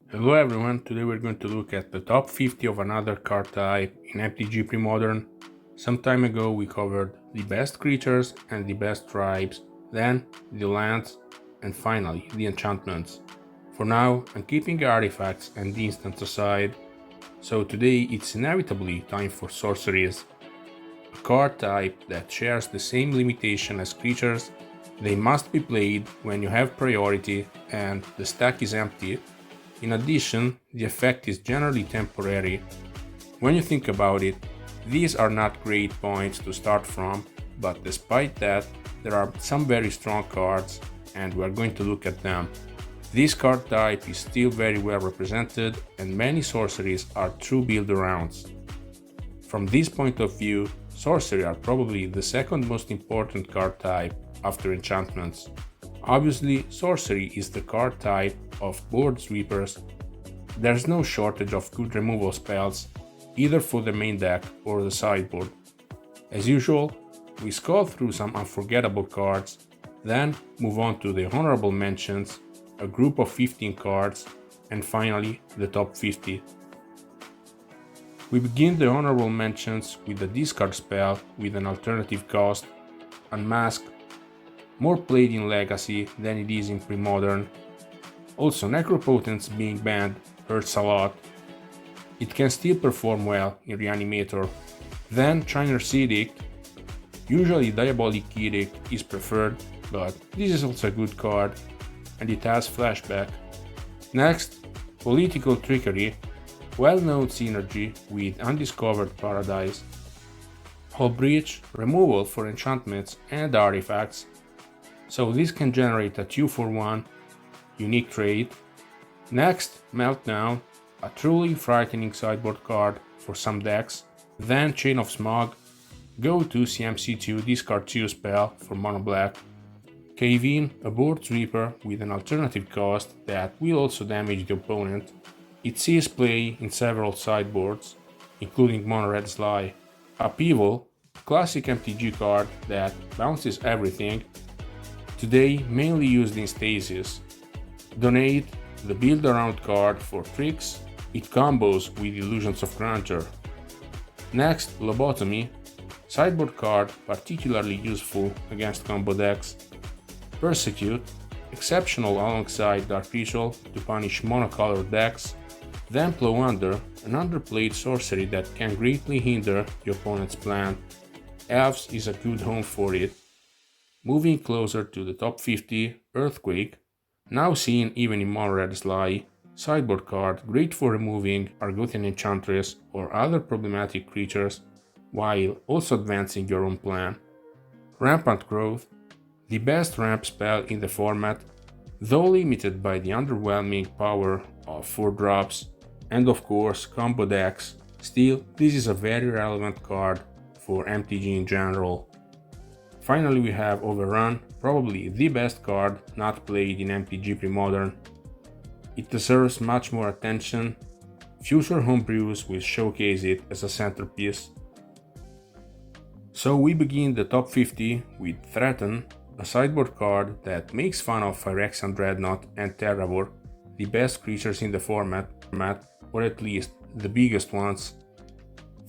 Hello everyone, today we're going to look at the top 50 of another card type in MTG Premodern. Some time ago we covered the best creatures and the best tribes, then the lands, and finally the enchantments. For now, I'm keeping the artifacts and the instants aside, so today it's inevitably time for Sorceries, a card type that shares the same limitation as creatures. They must be played when you have priority and the stack is empty. In addition, the effect is generally temporary. When you think about it, these are not great points to start from, but despite that, there are some very strong cards, and we are going to look at them. This card type is still very well represented, and many sorceries are true build-arounds. From this point of view, sorcery are probably the second most important card type after enchantments. Obviously, sorcery is the card type of board sweepers. There's no shortage of good removal spells, either for the main deck or the sideboard. As usual, we scroll through some unforgettable cards, then move on to the honorable mentions, a group of 15 cards, and finally the top 50. We begin the honorable mentions with a discard spell with an alternative cost, Unmask, more played in Legacy than it is in Premodern. Also, Necropotence being banned hurts a lot. It can still perform well in Reanimator. Then Chiner's Edict. Usually Diabolic Edict is preferred, but this is also a good card, and it has flashback. Next, Political Trickery, well-known synergy with Undiscovered Paradise. Hull Breach, removal for enchantments and artifacts, so this can generate a 2-for-1 unique trait. Next, Meltdown, a truly frightening sideboard card for some decks. Then Chain of Smog, go to CMC2 discard 2 spell for mono black. Cave In, a board sweeper with an alternative cost that will also damage the opponent. It sees play in several sideboards, including mono red Sly. Upheaval, a classic MTG card that bounces everything, today mainly used in Stasis. Donate, the build around card for tricks, it combos with Illusions of Grandeur. Next, Lobotomy, sideboard card particularly useful against combo decks. Persecute, exceptional alongside Dark Ritual to punish monocolored decks. Then Plow Under, an underplayed sorcery that can greatly hinder the opponent's plan. Elves is a good home for it. Moving closer to the top 50, Earthquake, now seen even in mono red Sly, sideboard card great for removing Argothian Enchantress or other problematic creatures, while also advancing your own plan. Rampant Growth, the best ramp spell in the format, though limited by the underwhelming power of 4 drops, and of course combo decks, still this is a very relevant card for MTG in general. Finally we have Overrun, probably the best card not played in MTG Premodern. It deserves much more attention. Future homebrews will showcase it as a centerpiece. So we begin the top 50 with Threaten, a sideboard card that makes fun of Phyrexian Dreadnought and Terravor, the best creatures in the format, or at least the biggest ones.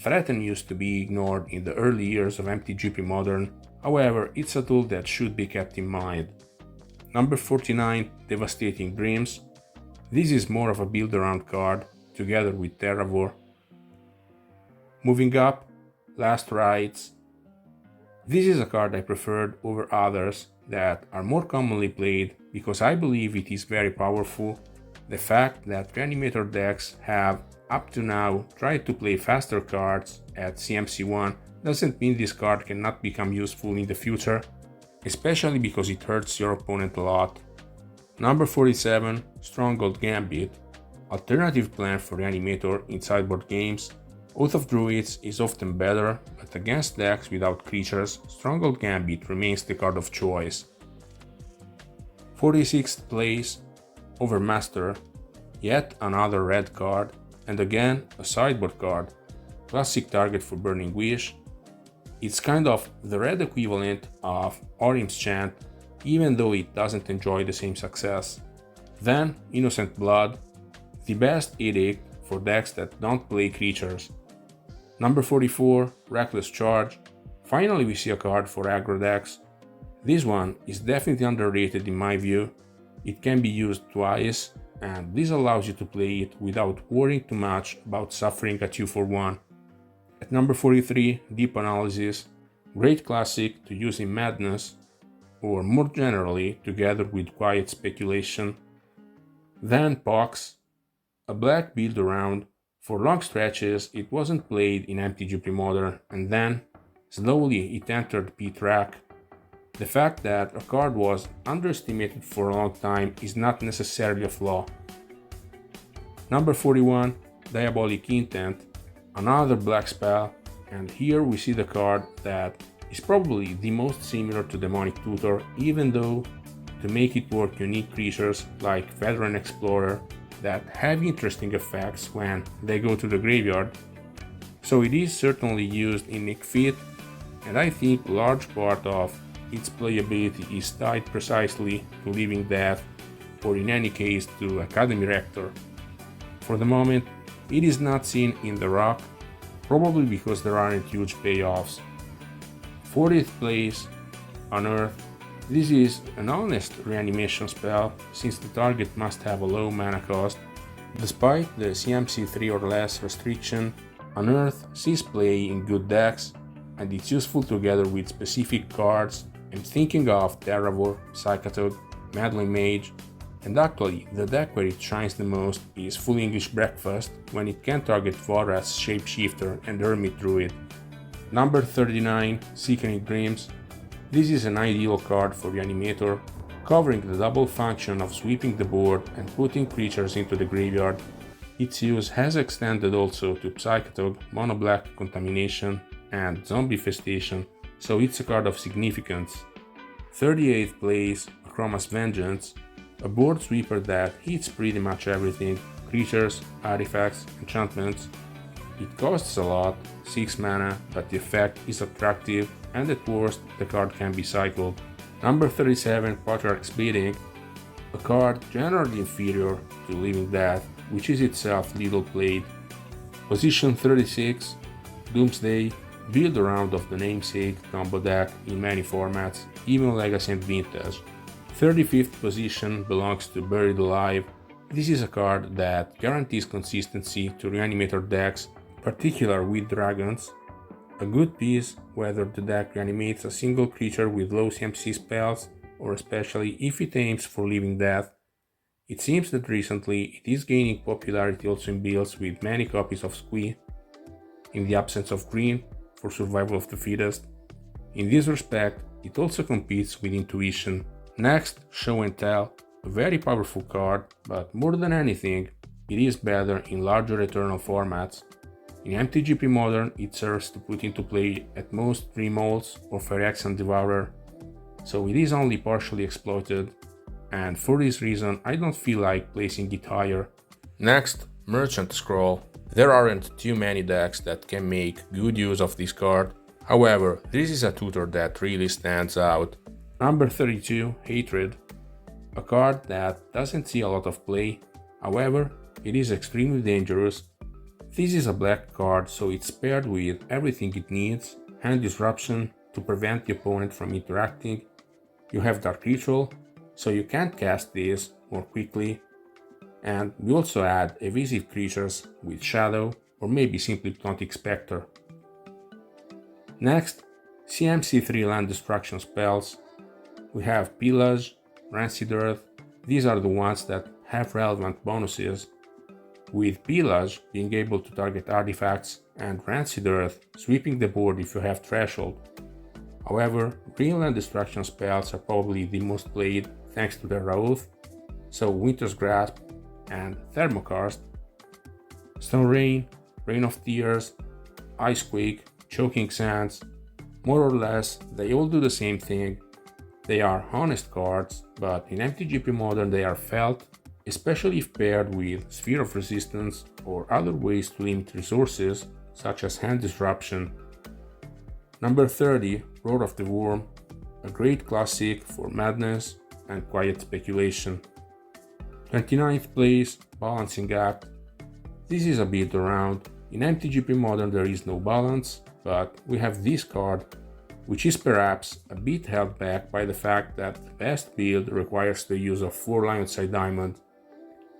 Threaten used to be ignored in the early years of MTG Premodern, however it's a tool that should be kept in mind. Number 49, Devastating Dreams. This is more of a build-around card, together with Terravor. Moving up, Last Rites. This is a card I preferred over others that are more commonly played because I believe it is very powerful. The fact that Reanimator decks have, up to now, tried to play faster cards at CMC1 doesn't mean this card cannot become useful in the future, especially because it hurts your opponent a lot. Number 47, Stronghold Gambit, alternative plan for Reanimator in sideboard games. Oath of Druids is often better, but against decks without creatures, Stronghold Gambit remains the card of choice. 46th place, Overmaster, yet another red card, and again a sideboard card, classic target for Burning Wish. It's kind of the red equivalent of Orim's Chant, even though it doesn't enjoy the same success. Then Innocent Blood, the best edict for decks that don't play creatures. Number 44, Reckless Charge. Finally we see a card for aggro decks. This one is definitely underrated in my view. It can be used twice, and this allows you to play it without worrying too much about suffering a 2 for 1. At number 43, Deep Analysis. Great classic to use in Madness, or more generally together with Quiet Speculation. Then Pox, a black build around. For long stretches it wasn't played in MTG Premodern, and then slowly it entered P-Track. The fact that a card was underestimated for a long time is not necessarily a flaw. Number 41, Diabolic Intent, another black spell, and here we see the card that is probably the most similar to Demonic Tutor, even though to make it work you need creatures like Veteran Explorer that have interesting effects when they go to the graveyard. So it is certainly used in Nick Fit, and I think large part of its playability is tied precisely to Living Death, or in any case to Academy Rector. For the moment, it is not seen in the Rock, probably because there aren't huge payoffs. 40th place, Unearth. This is an honest reanimation spell, since the target must have a low mana cost. Despite the CMC 3 or less restriction, Unearth sees play in good decks, and it's useful together with specific cards. I'm thinking of Terravor, Psychotog, Meddling Mage, and actually the deck where it shines the most is Full English Breakfast, when it can target Vora's Shapeshifter and Hermit Druid. Number 39, Seeking Dreams. This is an ideal card for Reanimator, covering the double function of sweeping the board and putting creatures into the graveyard. Its use has extended also to Psychotog, Mono Black Contamination, and Zombie Festation, so it's a card of significance. 38th place, Chroma's Vengeance, a board sweeper that hits pretty much everything: creatures, artifacts, enchantments. It costs a lot, 6 mana, but the effect is attractive, and at worst the card can be cycled. Number 37, Patriarch's Bleeding, a card generally inferior to Living Death, which is itself little played. Position 36, Doomsday, build around of the namesake combo deck in many formats, even Legacy and Vintage. 35th position belongs to Buried Alive. This is a card that guarantees consistency to Reanimator decks, particularly with dragons. A good piece whether the deck reanimates a single creature with low CMC spells, or especially if it aims for Living Death. It seems that recently it is gaining popularity also in builds with many copies of Squee, in the absence of green, for Survival of the Fittest. In this respect, it also competes with Intuition. Next, Show and Tell, a very powerful card, but more than anything, it is better in larger Eternal formats. In MTG Premodern, it serves to put into play at most 3 molds or Phyrexian Devourer, so it is only partially exploited, and for this reason I don't feel like placing it higher. Next, Merchant Scroll. There aren't too many decks that can make good use of this card, however, this is a tutor that really stands out. Number 32, Hatred. A card that doesn't see a lot of play, however, it is extremely dangerous. This is a black card, so it's paired with everything it needs: Hand Disruption to prevent the opponent from interacting. You have Dark Ritual, so you can't cast this more quickly. And we also add evasive creatures with Shadow, or maybe simply Hypnotic Spectre. Next, CMC 3 land destruction spells. We have Pillage, Rancid Earth. These are the ones that have relevant bonuses, with Pillage being able to target artifacts and Rancid Earth sweeping the board if you have Threshold. However, green land destruction spells are probably the most played thanks to their Oath, so Winter's Grasp and Thermokarst. Stone Rain, Rain of Tears, Icequake, Choking Sands, more or less they all do the same thing. They are honest cards, but in MTG Premodern they are felt, especially if paired with Sphere of Resistance or other ways to limit resources, such as Hand Disruption. Number 30, Roar of the Worm, a great classic for Madness and Quiet Speculation. 29th place, Balancing Act. This is a bit around. In MTG Premodern there is no balance, but we have this card, which is perhaps a bit held back by the fact that the best build requires the use of 4 Lionside Diamond.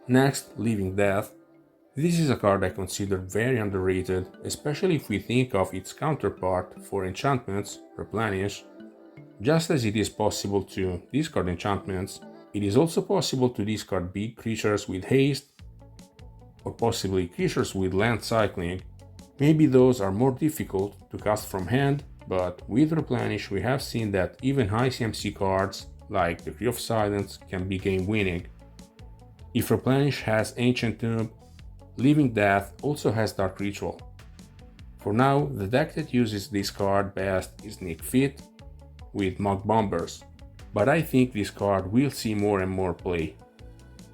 Next, Living Death. This is a card I consider very underrated, especially if we think of its counterpart for enchantments, Replenish. Just as it is possible to discard enchantments, it is also possible to discard big creatures with haste, or possibly creatures with land cycling. Maybe those are more difficult to cast from hand, but with Replenish we have seen that even high CMC cards, like the Key of Silence, can be game winning. If Replenish has Ancient Tomb, Living Death also has Dark Ritual. For now, the deck that uses this card best is Nick Fit with Mug Bombers, but I think this card will see more and more play.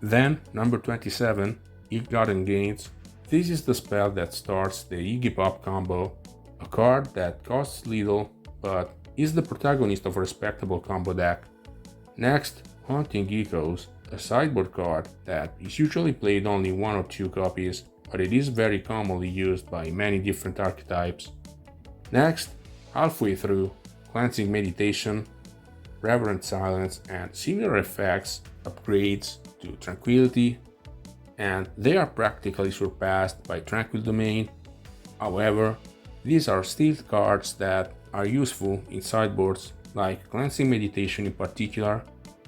Then, number 27, Ill-Gotten Gains. This is the spell that starts the Iggy Pop combo, a card that costs little but is the protagonist of a respectable combo deck. Next, Haunting Echoes, a sideboard card that is usually played only 1 or 2 copies, but it is very commonly used by many different archetypes. Next, halfway through, Cleansing Meditation, Reverent Silence, and similar effects upgrades to Tranquility, and they are practically surpassed by Tranquil Domain. However, these are still cards that are useful in sideboards, like Cleansing Meditation in particular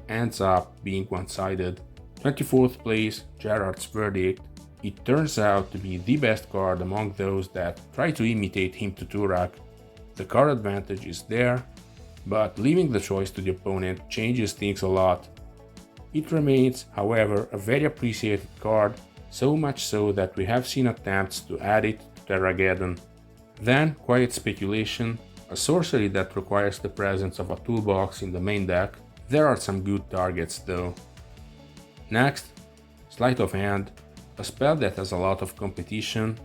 ends up being one-sided. 24th place, Gerard's Verdict. It turns out to be the best card among those that try to imitate Hymn to Turak. The card advantage is there, but leaving the choice to the opponent changes things a lot. It remains, however, a very appreciated card, so much so that we have seen attempts to add it to Terrageddon. Then, Quiet Speculation, a sorcery that requires the presence of a toolbox in the main deck. There are some good targets though. Next, Sleight of Hand, a spell that has a lot of competition,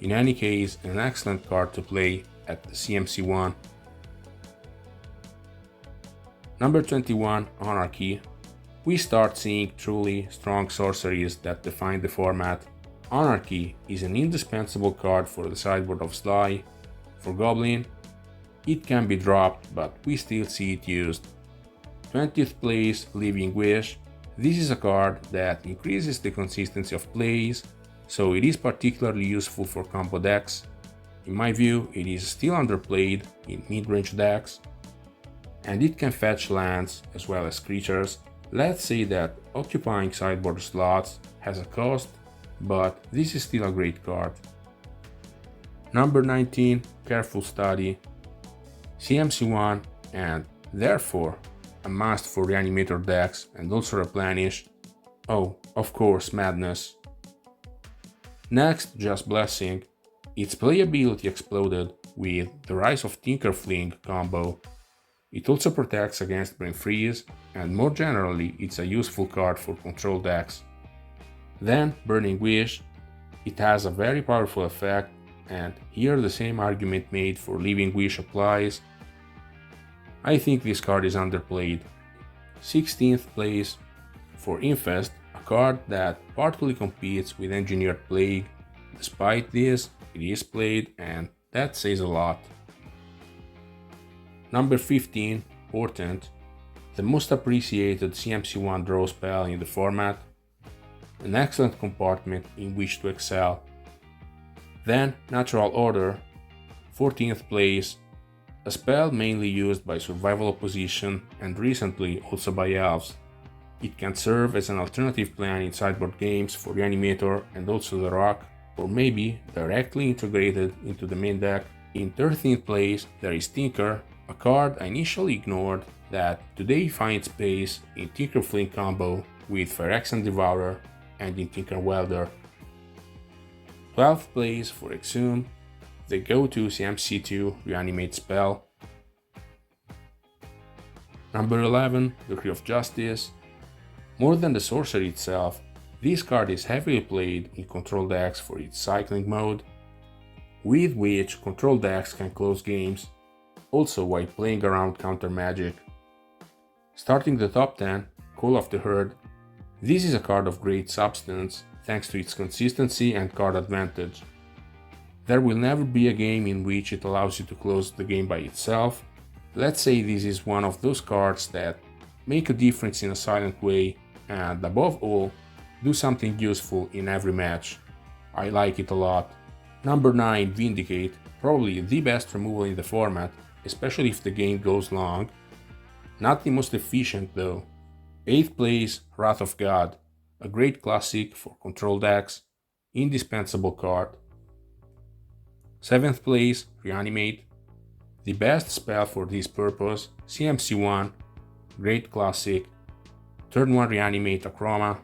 in any case an excellent card to play at the CMC1. Number 21, Anarchy. We start seeing truly strong sorceries that define the format. Anarchy is an indispensable card for the sideboard of Sly. For Goblin, it can be dropped, but we still see it used. 20th place, Living Wish. This is a card that increases the consistency of plays, so it is particularly useful for combo decks. In my view, it is still underplayed in mid-range decks, and it can fetch lands as well as creatures. Let's say that occupying sideboard slots has a cost, but this is still a great card. Number 19, Careful Study. CMC1 and therefore a must for Reanimator decks and also Replenish. Oh, of course, Madness. Next, Just Blessing. Its playability exploded with the Rise of Tinkerfling combo. It also protects against Brain Freeze, and more generally it's a useful card for control decks. Then, Burning Wish. It has a very powerful effect, and here the same argument made for Living Wish applies. I think this card is underplayed. 16th place, for Infest, a card that partly competes with Engineered Plague. Despite this, it is played, and that says a lot. Number 15, Portent, the most appreciated CMC1 draw spell in the format, an excellent compartment in which to excel. Then, Natural Order, 14th place, a spell mainly used by survival opposition and recently also by elves. It can serve as an alternative plan in sideboard games for Reanimator and also the Rock, or maybe directly integrated into the main deck. In 13th place there is Tinker, a card I initially ignored that today finds space in Tinkerfling combo with Phyrexian Devourer and in Tinker Welder. 12th place for Exhume, the go-to CMC2 reanimate spell. Number 11, Decree of Justice. More than the sorcery itself, this card is heavily played in control decks for its cycling mode, with which control decks can close games, also while playing around counter magic. Starting the top 10, Call of the Herd. This is a card of great substance thanks to its consistency and card advantage. There will never be a game in which it allows you to close the game by itself. Let's say this is one of those cards that make a difference in a silent way and, above all, do something useful in every match. I like it a lot. Number 9, Vindicate, probably the best removal in the format, especially if the game goes long. Not the most efficient though. 8th place, Wrath of God, a great classic for control decks, indispensable card. 7th place, Reanimate, the best spell for this purpose, CMC1, great classic. Turn 1 Reanimate Acroma.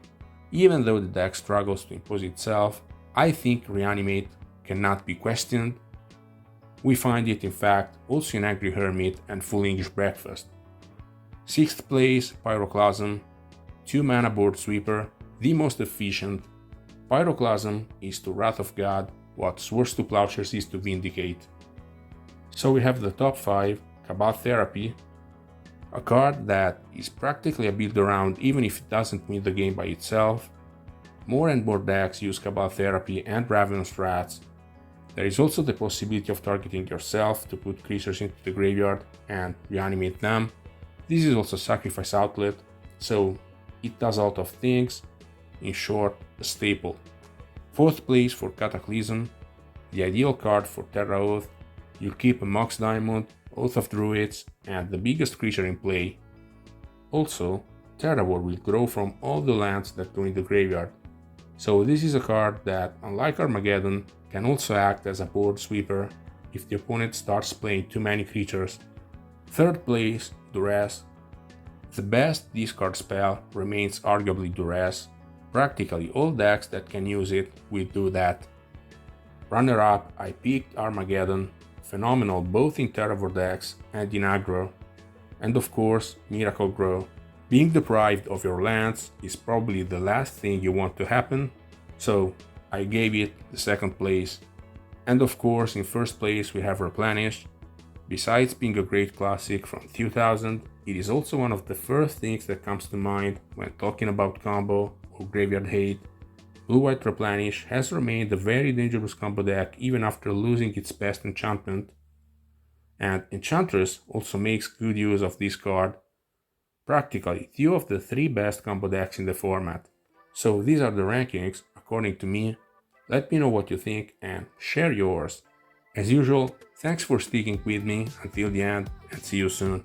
Even though the deck struggles to impose itself, I think Reanimate cannot be questioned. We find it in fact also in Angry Hermit and Full English Breakfast. 6th place, Pyroclasm, 2 mana board sweeper, the most efficient. Pyroclasm is to Wrath of God what Swords to Plowshares is to Vindicate. So we have the top 5, Cabal Therapy, a card that is practically a build around even if it doesn't win the game by itself. More and more decks use Cabal Therapy and Ravenous Rats. There is also the possibility of targeting yourself to put creatures into the graveyard and reanimate them. This is also a sacrifice outlet, so it does a lot of things. In short, a staple. 4th place for Cataclysm, the ideal card for Terra Oath. You'll keep a Mox Diamond, Oath of Druids, and the biggest creature in play. Also, Terra War will grow from all the lands that go in the graveyard. So this is a card that, unlike Armageddon, can also act as a board sweeper if the opponent starts playing too many creatures. 3rd place, Duress. The best discard spell remains arguably Duress. Practically all decks that can use it will do that. Runner up, I picked Armageddon, phenomenal both in Terravor decks and in aggro. And of course, Miracle Grow. Being deprived of your lands is probably the last thing you want to happen, so I gave it the 2nd place. And of course, in 1st place we have Replenish. Besides being a great classic from 2000, it is also one of the first things that comes to mind when talking about combo or graveyard hate. Blue-White Replenish has remained a very dangerous combo deck even after losing its best enchantment. And Enchantress also makes good use of this card. Practically 2 of the 3 best combo decks in the format. So these are the rankings according to me. Let me know what you think and share yours. As usual, thanks for sticking with me until the end and see you soon.